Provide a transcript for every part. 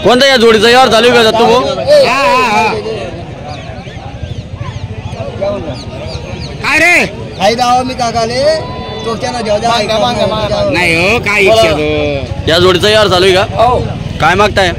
कोणता या जोडीचा यावर चालू आहे का दत्तू भाऊ? अरे आई दावा मी काकाले नाही हो काय या जोडीचा यावर चालू आहे का? हो काय मागताय?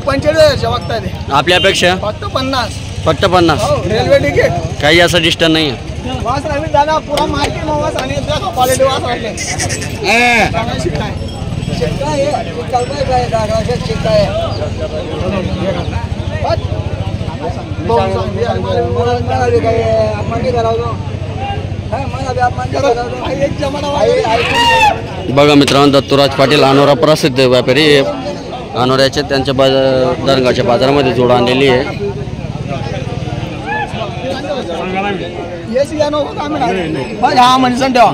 45 मागताय ते. आपल्या अपेक्षा फक्त 50. फक्त 50. रेल्वे तिकीट काही असं डिस्टन्स नाही आहे. वास नवीन दादा पुरा मार्केट वास आणि क्वालिटी वास वाटले शिकाय शिकाय काय दादा शिकाय बघा मित्रांनो, दत्तूराज पाटील अनोरा प्रसिद्ध व्यापारी अनोऱ्याचे त्यांच्या दरंगाच्या बाजारामध्ये जोड आणलेली आहे. हा म्हणजे ठेवा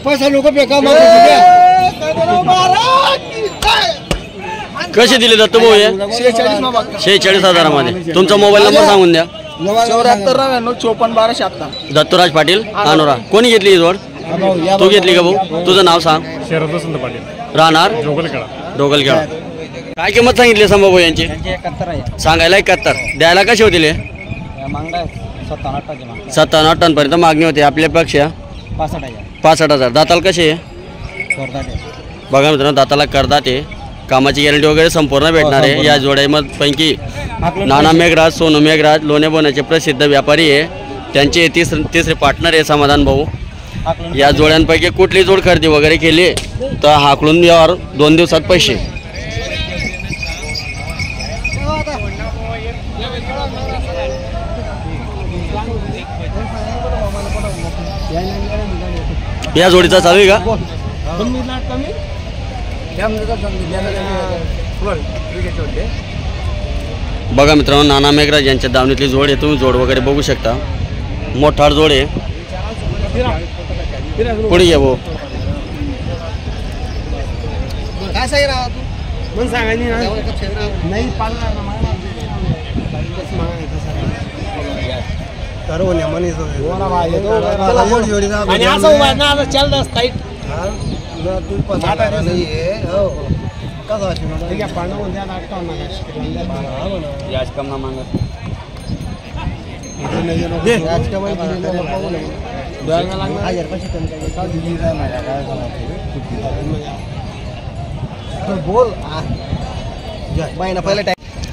पैसा लोक बेकार कसे दिले दत्तू भाऊ? 46,000 तुमचा मोबाईल नंबर सांगून द्या. 74 दत्तूराज पाटील अनोरा. कोणी घेतली ही जोड? तू घेतली का भाऊ? तुझं नाव सांग. राहणार डोगलखेडा. काय किंमत सांगितली संभाऊ यांची? सांगायला 71. द्यायला कसे होतील? 57-58 टनपर्यंत मागणी होती. आपल्यापेक्षा 65,000. दाताला कसे आहे? बघा मित्रांनो, दाताला करदात आहे. कामाची गॅरंटी वगैरे संपूर्ण भेटणार आहे. या जोड्यापैकी नाना मेघराज, सोनू मेघराज लोणे बोण्याचे प्रसिद्ध व्यापारी आहे. त्यांचे तिसरे पार्टनर आहे समाधान भाऊ. या जोड्यांपैकी कुठली जोड खरेदी वगैरे केली तर हाकलून यावर 2 दिवसात पैसे. या जोडीचा चालू आहे का? बघा मित्रांनो, नाना मेघराज यांच्या दावणीतली जोड आहे. तुम्ही जोड वगैरे बघू शकता. मोठार जोड आहे. पुढे घ्या भाऊ. काय सांग राहा तू पण सांगायनी नाही पाळणार बोल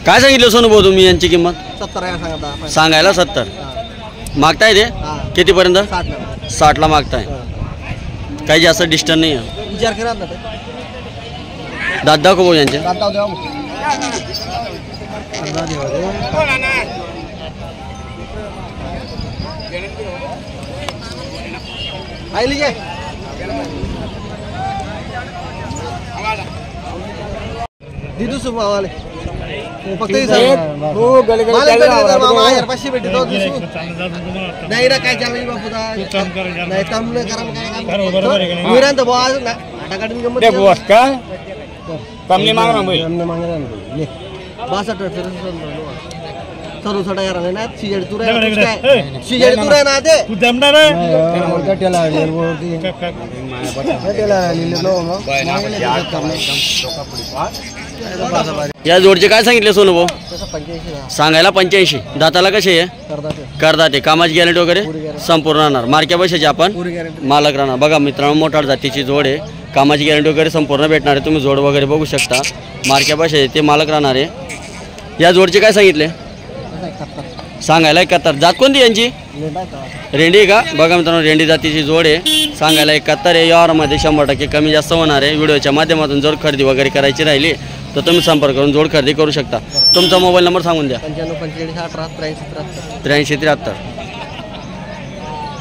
काय सांगितलं सोनू भाऊ तुम्ही यांची किंमत? 70 सांगायला 70. मागताय ते कितीपर्यंत? 60ला मागताय. काही जास्त डिस्टन्स नाही आहे. विचार करा ना दात दाखव भाऊ यांचे. आईली घे दिदू सुभावाले फक्त हो गले मामा यार पाशी भेटतो नाही ना काय चालू बापू नाही तमने करा विरांत बॉस आटा काढून गमत दे बॉस का तमने मांग रहा भाई तमने मांग रहा ले 62 सर्व सोडा यार ना सीजड तू रे सीजड तू रे ना ते तू जमणार रे त्याला बोलती त्याला लिहिलो मग या जोडचे काय सांगितले सोनू भाऊ? सांगायला 85. दाताला कसे आहे? करदाते. कामाची गॅरंटी वगैरे संपूर्ण राहणार. मार्क्या पैशाची आपण मालक राहणार. बघा मित्रांनो, मोठार जातीची जोड आहे. कामाची गॅरंटी वगैरे संपूर्ण भेटणार आहे. तुम्ही जोड वगैरे बघू शकता. मार्क्या पैशाचे ते मालक राहणार आहे. या जोडचे काय सांगितले? सांगायला 71. जात कोणती यांची? रेंडी का? बघा मित्रांनो, रेंडी जातीची जोड आहे. सांगायला 71 आहे. यावरमध्ये 100% कमी जास्त होणार आहे. व्हिडिओच्या माध्यमातून जर खरेदी वगैरे करायची राहिली तर तुम्ही संपर्क करून जोड खरेदी करू शकता. तुमचा मोबाईल नंबर सांगून द्या. 9373.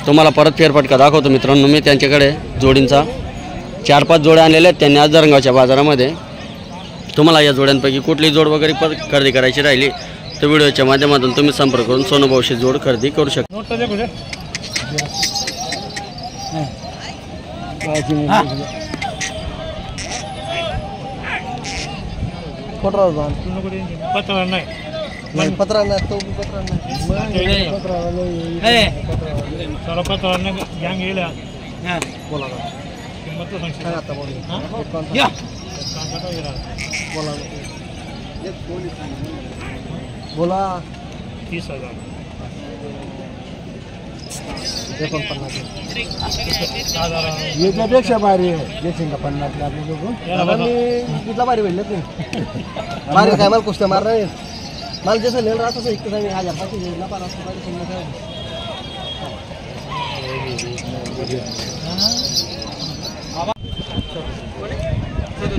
तुम्हाला परत फेरफटका दाखवतो मित्रांनो. मी त्यांच्याकडे जोडींचा 4-5 जोड्या आणलेल्या आहेत त्यांनी आज दरंगावच्या बाजारामध्ये. तुम्हाला या जोड्यांपैकी कुठली जोड वगैरे खरेदी करायची राहिली तर व्हिडिओच्या माध्यमातून तुम्ही संपर्क करून सोनूभाऊशी जोड खरेदी करू शकता. नाही पत्रांना तो पत्रांना बोला सांगा आता बोला बोला 30,000 याच्यापेक्षा भारी आहे जयसिंग 50 आपले लोक तिथला भारी भेटले ते भारी काय मला कुस्त्या मारणार नाही मला जसं लिहिलं राहत तसं इतकं सांगितलं 1000 घेईल ना 500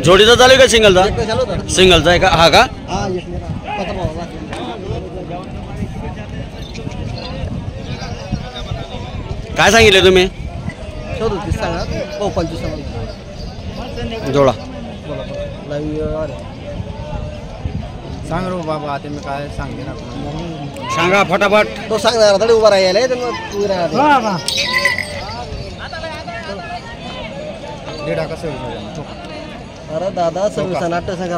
जोडीचा चालू आहे का सिंगलचा? सिंगलचा आहे का हा का? हा एक पत्र भावा काय सांगितले तुम्ही? 34 सांगा 25 सांगा जोडा सांग रो बाबा आता मी काय सांगते ना सांगा फटाफट. तो सांगणार तरी उभा राहायला त्यांना तू राहणार डेटा कसं अरे दादा 26 नाट्य सांगा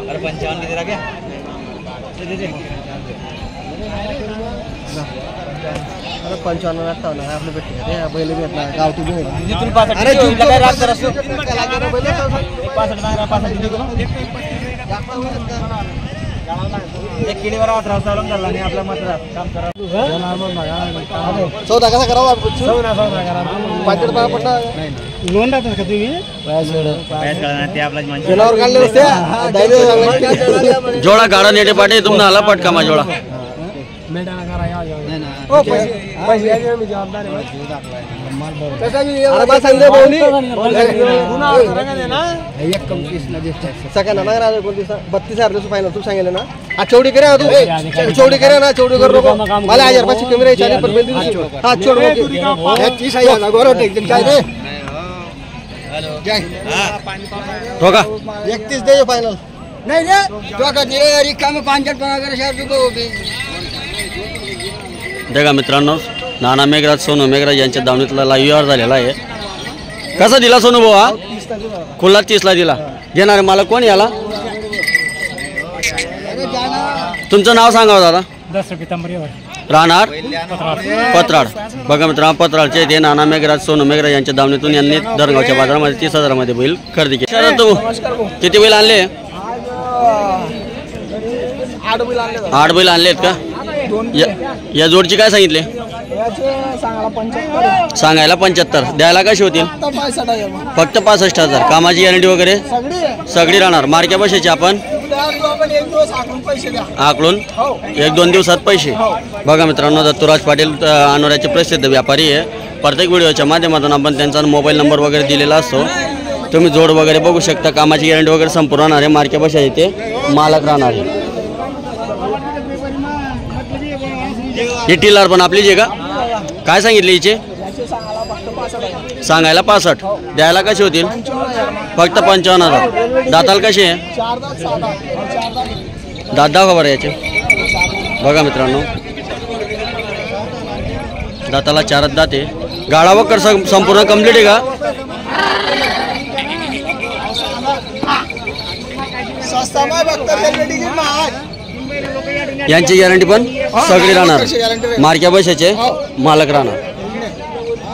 अरे 55 दे रहा क्या? अरे 55 नाट्य ना आपले भेटते पहिले भेटला गावठी भेट तुम्ही पाच अरे तुमच्या काय राग करत चौदा कसा करावा जनावर काढले जोडा गाडा नेटे पाटे तुम्हाला आला पटकामा जोडा सगळ्यांना 32,000 फायनल तू सांगितलं ना हा चौडी करा तू चौडी करा ना चौडी करू नको मला 1000 कमी राहायची पण बिल दिली हा चोड 30,000 गोरट एकदम काय रे ठोका 31 दे फायनल नाही रे ठोका दे रिकाम 5,000 रुपये देखा मित्रांनो नाना मेघराज सोनू मेघराज यांच्या दावणीतला लाईव्ह व्यवहार झालेला आहे. कसा दिला सोनू भाऊ हा? खुल्ला 30ला दिला. घेणारे मला कोण याला? तुमचं नाव सांगा दादा. राहणार पत्राड. बघा मित्रांनो पत्राडचे ते नाना मेघराज सोनू मेघराज यांच्या दावणीतून यांनी दरगावच्या बाजारामध्ये 30,000 मध्ये बैल खरेदी केले. किती बैल आणले? 8 बैल आणलेत का? या जोडची काय सांगितले? सांगायला 75. द्यायला कशी होतील? फक्त 65,000. कामाची गॅरंटी वगैरे सगळी राहणार. मार्क्या पैशाची आपण आकलून 1-2 दिवसात पैसे. बघा मित्रांनो दत्तूराज पाटील अनोऱ्याचे प्रसिद्ध व्यापारी आहे. प्रत्येक व्हिडिओच्या माध्यमातून आपण त्यांचा मोबाईल नंबर वगैरे दिलेला असतो. तुम्ही जोड वगैरे बघू शकता. कामाची गॅरंटी वगैरे संपूर्ण राहणार आहे. मार्क्या पैशाचे ते मालक राहणार आहे. ही टिलर पण आपली जे का काय सांगितले हिचे? सांगायला 65. द्यायला कसे होतील? फक्त 55,000. दाताल कसे आहे? दात दाखवा बरं याचे. बघा मित्रांनो दाताला 4 दात आहे. गाडा वकर संपूर्ण कंप्लीट आहे का? यांची गॅरंटी पण सगळी राहणार. मार्क्या पैशाचे मालक राहणार.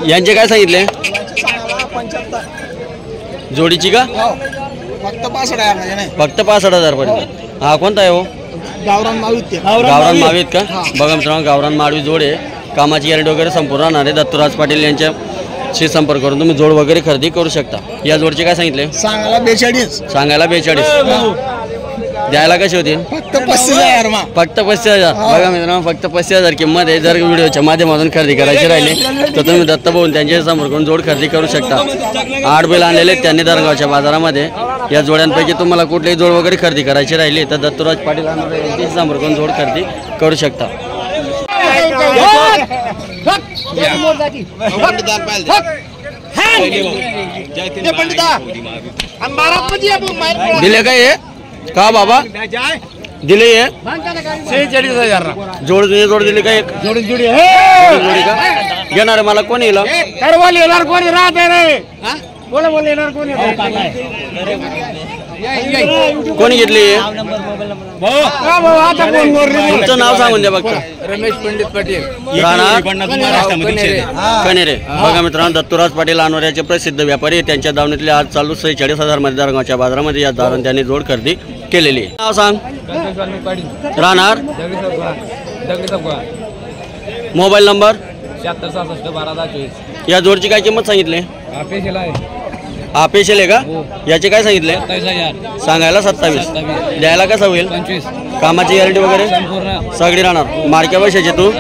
यांचे काय सांगितले? जोडीची का? फक्त 65,000 पर्यंत. हा कोणता आहे हो? गावरान मावीत गावरान मावीत का? बघा मित्रांनो गावरान माळवी जोड आहे. कामाची गॅरंटी वगैरे संपूर्ण राहणार आहे. दत्तूराज पाटील यांच्याशी संपर्क करून तुम्ही जोड वगैरे खरेदी करू शकता. या जोडचे काय सांगितले? सांगायला 42. सांगायला 42. द्यायला कसे होतील? फक्त 35,000. फक्त 35,000. बघा मित्रांनो फक्त 35,000 किंमत आहे. जर व्हिडिओच्या माध्यमातून खरेदी करायची राहिली तर तुम्ही दत्त भाऊन त्यांच्या समोर करून जोड खरेदी करू शकता. 8 बैल आणलेले त्यांनी दरगावच्या बाजारामध्ये. या जोड्यांपैकी तुम्हाला कुठलीही जोड वगैरे खरेदी करायची राहिली तर दत्तूराज पाटील यांच्या समोर करून जोड खरेदी करू शकता. दिले काय हे का बाबा? दिले हे 46,000 जोड दिली का एक जोडी जोडी का घेणार आहे मला कोण येईल येणार कोणी राहत रे बोला येणार कोणी कोणी घेतली हे? आता कोण तुमचं नाव सांगून द्या बघा रमेश पंडित पाटील राणा कनेरे बघा मित्रांनो दत्तूराज पाटील अनवऱ्याचे प्रसिद्ध व्यापारी त्यांच्या दावणीतले आज चालू 46,000 मध्ये दरगावच्या बाजारामध्ये या दारण त्यांनी जोड खरेदी केलेली आहे. नाव सांग राहणार मोबाईल नंबर 76661224 या जोडची काय किंमत सांगितली स्पेशल आहे का याचे काय सांगितले 27,000 सांगायला 27 द्यायला कसं होईल 25 कामाची गॅरंटी वगैरे सगळी राहणार मार्क्या पैशाचे तू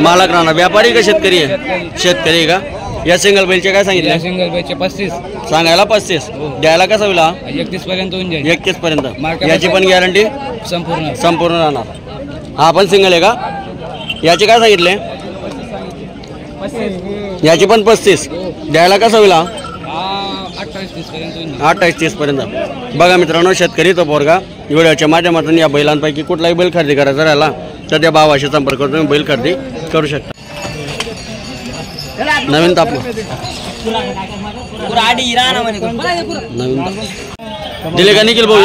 मालक राहणार व्यापारी का शेतकरी आहे शेतकरी आहे का या सिंगल बैलचे काय सांगितले सिंगल बैचे 35 सांगायला 35 द्यायला कसं होईल 31 पर्यंत होऊन जाईल 31 पर्यंत याची पण गॅरंटी संपूर्ण राहणार हा पण सिंगल आहे का याचे काय सांगितले याची पण 35 द्यायला कसं होईल 28-30 पर्यंत बघा मित्रांनो शेतकरी तो पोरगा व्हिडिओच्या माध्यमातून या बैलांपैकी कुठलाही बैल खरेदी करायचा राहिला तर त्या भावाशी संपर्क करून तुम्ही बैल खरेदी करू शकता. नवीन ताप नवीन दिले का निखिल भाऊ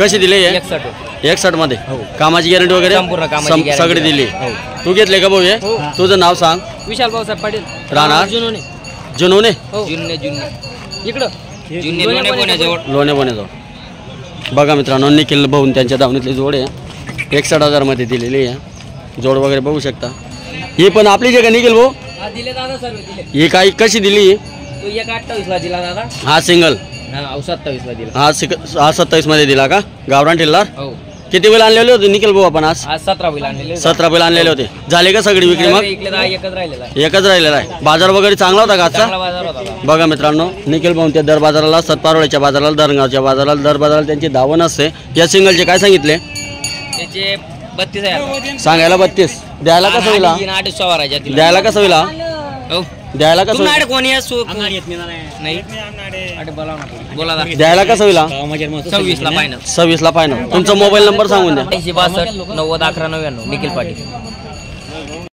कशी दिले 61 मध्ये कामाची गॅरंटी वगैरे सगळी दिली तू घेतले का भाऊ तुझं नाव सांग विशाल भाऊसाहेब पाटील राहणार जुनोने इकडं लोणे जवळ बघा मित्रांनो निखिल भाऊन त्यांच्या दावणीतली जोड आहे 61,000 मध्ये दिलेली आहे जोड वगैरे बघू शकता ही पण आपली जे का निखिल भाऊ दिले दादा सर्व दिले ही काय कशी दिली तो एक 28 ला दिला दादा हा सिंगल 27 ला दिला हा 27 मध्ये दिला का गावरान टिल्लार हो किती बैल आणलेले होते निखिल भाऊ आपण आज 17 बैल आणलेले 17 बैल आणलेले होते झाले का सगळी विक्री मग एकच राहिलेला आहे एकच राहिलेला आहे बाजार वगैरे चांगला होता का चांगला आजचा बाजार होता बघा मित्रांनो निखिल भाऊ त्या दर बाजाराला सतपारोळ्याच्या बाजाराला दरगावच्या बाजाराला दर बाजाराला त्यांची धावण असते या सिंगलचे काय सांगितले त्याचे 32,000 सांगायला 32 द्यायला कसं होईल द्यायला कसं होईल हो द्यायला कसं तुमच्याकडे कोणी नाही बोला दादा द्यायला कसं होईल 26 ला फायनल 26 ला फायनल तुमचा मोबाईल नंबर सांगून द्या 82 62 90 11 99 निखिल पाटील